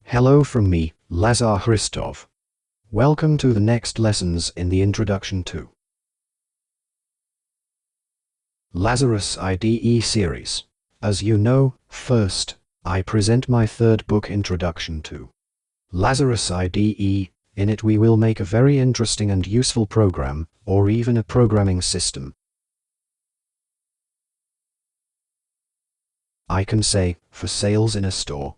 Hello from me, Lazar Hristov. Welcome to the next lessons in the Introduction to Lazarus IDE series. As you know, first, I present my third book, Introduction to Lazarus IDE. In it we will make a very interesting and useful program, or even a programming system. I can say, for sales in a store.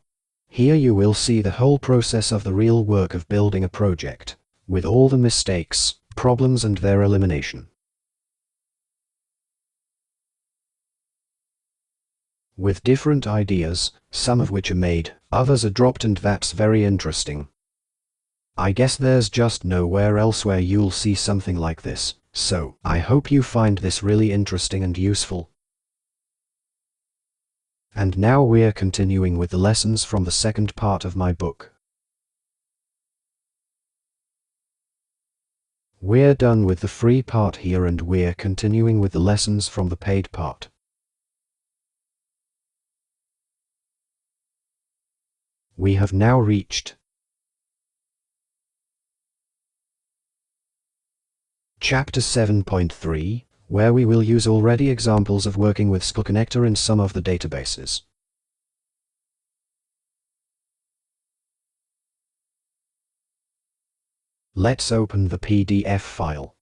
Here you will see the whole process of the real work of building a project, with all the mistakes, problems and their elimination. With different ideas, some of which are made, others are dropped, and that's very interesting. I guess there's just nowhere else where you'll see something like this, so I hope you find this really interesting and useful. And now we're continuing with the lessons from the second part of my book. We're done with the free part here and we're continuing with the lessons from the paid part. We have now reached Chapter 7.3, where we will use already examples of working with SQLConnector in some of the databases. Let's open the PDF file.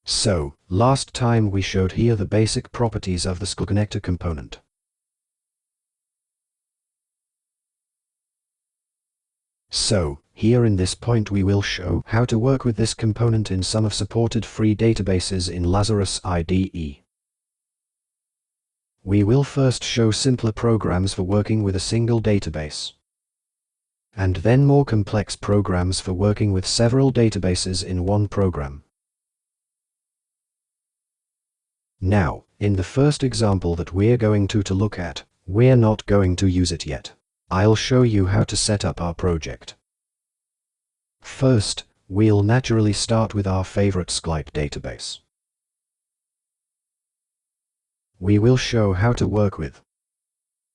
So, last time we showed here the basic properties of the SQLConnector component. So, here in this point we will show how to work with this component in some of supported free databases in Lazarus IDE. We will first show simpler programs for working with a single database, and then more complex programs for working with several databases in one program. Now, in the first example that we're going to look at, we're not going to use it yet. I'll show you how to set up our project. First, we'll naturally start with our favorite SQLite database. We will show how to work with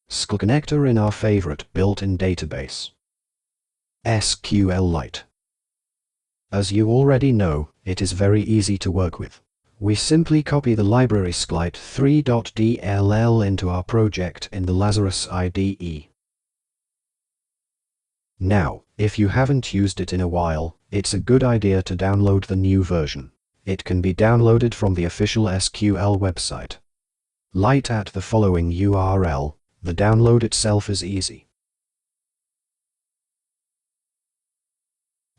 SQLConnector in our favorite built-in database, SQLite. As you already know, it is very easy to work with. We simply copy the library SQLite 3.dll into our project in the Lazarus IDE. Now, if you haven't used it in a while, it's a good idea to download the new version. It can be downloaded from the official SQL website. Lite at the following URL. The download itself is easy.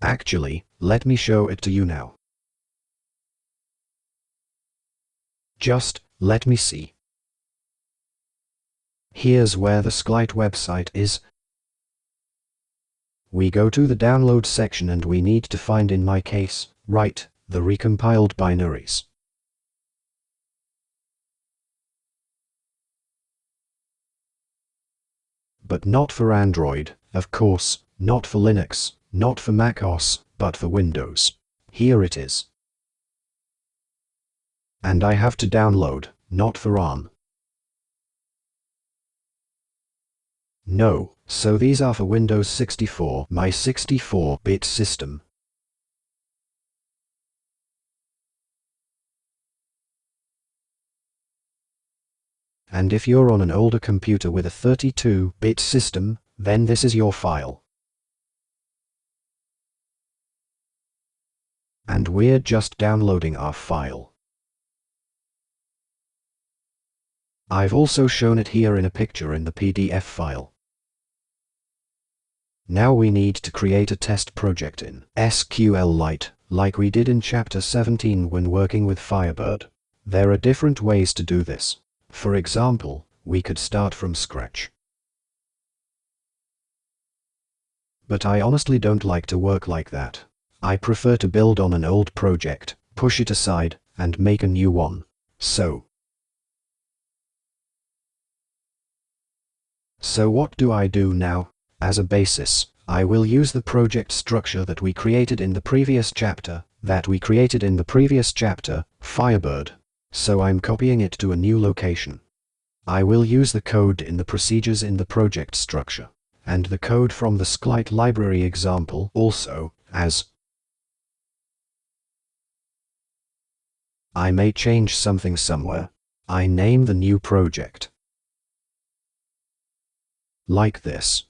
Actually, let me show it to you now. Just let me see. Here's where the SQLite website is. We go to the download section and we need to find, in my case, right, the recompiled binaries. But not for Android, of course, not for Linux, not for Mac OS, but for Windows. Here it is. And I have to download, not for ARM. No, so these are for Windows 64, my 64-bit system. And if you're on an older computer with a 32-bit system, then this is your file. And we're just downloading our file. I've also shown it here in a picture in the PDF file. Now we need to create a test project in SQLite, like we did in Chapter 17 when working with Firebird. There are different ways to do this. For example, we could start from scratch. But I honestly don't like to work like that. I prefer to build on an old project, push it aside, and make a new one. So what do I do now? As a basis, I will use the project structure that we created in the previous chapter, Firebird. So I'm copying it to a new location. I will use the code in the procedures in the project structure. and the code from the SQLite library example also, as I may change something somewhere. I name the new project like this.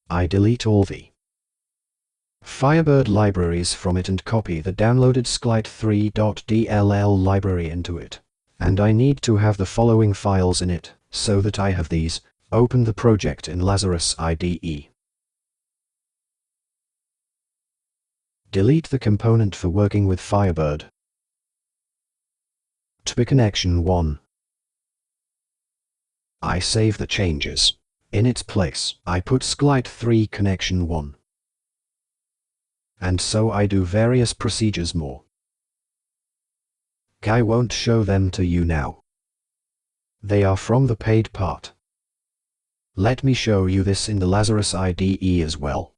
I delete all the Firebird libraries from it and copy the downloaded SQLite 3.dll library into it. And I need to have the following files in it, so that I have these. Open the project in Lazarus IDE. Delete the component for working with Firebird. To be connection 1. I save the changes. In its place, I put SQLite 3 connection 1. And so I do various procedures more. I won't show them to you now. They are from the paid part. Let me show you this in the Lazarus IDE as well.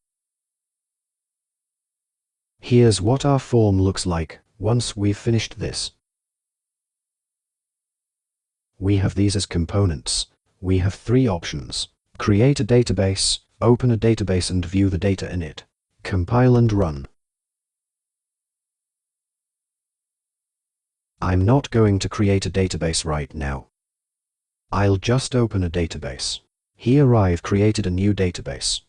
Here's what our form looks like once we've finished this. We have these as components. We have 3 options. Create a database, open a database and view the data in it. Compile and run. I'm not going to create a database right now. I'll just open a database. Here I've created a new database.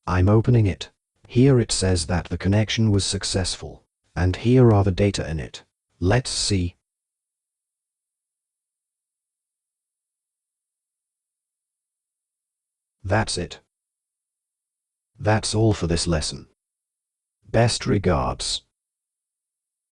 I'm opening it. Here it says that the connection was successful. And here are the data in it. Let's see. That's it. That's all for this lesson. Best regards.